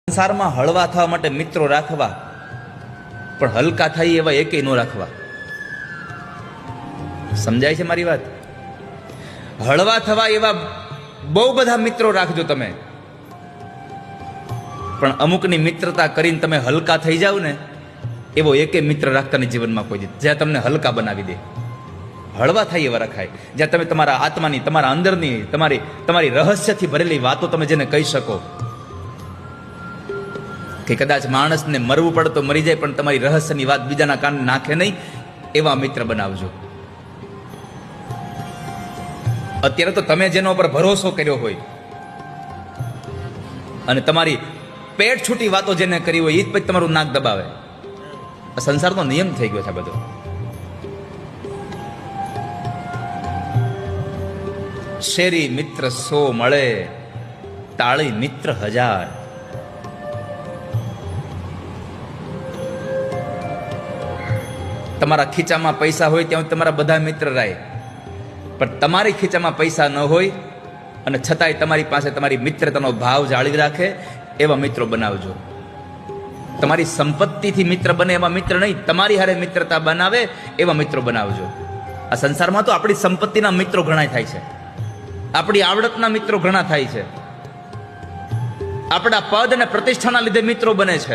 સંસારમાં હળવા થવા માટે મિત્રો રાખવા, પણ હલકા થાય એવા એકેય ન રાખવા. સમજાય છે મારી વાત? હળવા થવા એવા બહુ બધા મિત્રો રાખજો તમે, પણ અમુકની મિત્રતા કરીને તમે હલકા થઈ જાવ ને, એવો એકેય મિત્ર રાખતા નહીં જીવનમાં કોઈ. જ્યાં તમને હલકા બનાવી દે, હળવા થાય એવા રખાય. જ્યાં તમે તમારા આત્માની, તમારા અંદરની, તમારી રહસ્યથી ભરેલી વાતો તમે જેને કહી શકો કે કદાચ માણસને મરવું પડે તો મરી જાય, પણ તમારી રહસ્યની વાત બીજાના કાન નાખે નહીં, એવા મિત્ર બનાવજો. અત્યારે તો તમે જેના ઉપર ભરોસો કર્યો હોય અને તમારી પેટ છૂટી વાતો જેને કરી હોય, એ જ પછી તમારું નાક દબાવે. આ સંસારનો નિયમ થઈ ગયો છે બધો. શેરી મિત્ર 100 મળે, તાળી મિત્ર 1000. તમારા ખીચામાં પૈસા હોય ત્યાં તમારા બધા મિત્ર રહે, પણ તમારી ખીચામાં પૈસા ન હોય અને છતાંય તમારી પાસે તમારી મિત્રતાનો ભાવ જાળવી રાખે એવા મિત્રો બનાવજો. તમારી સંપત્તિથી મિત્ર બને એવા મિત્ર નહીં, તમારી હારે મિત્રતા બનાવે એવા મિત્રો બનાવજો. આ સંસારમાં તો આપણી સંપત્તિના મિત્રો ઘણા થાય છે, આપણી આવડતના મિત્રો ઘણા થાય છે, આપણા પદ અને પ્રતિષ્ઠાના લીધે મિત્રો બને છે.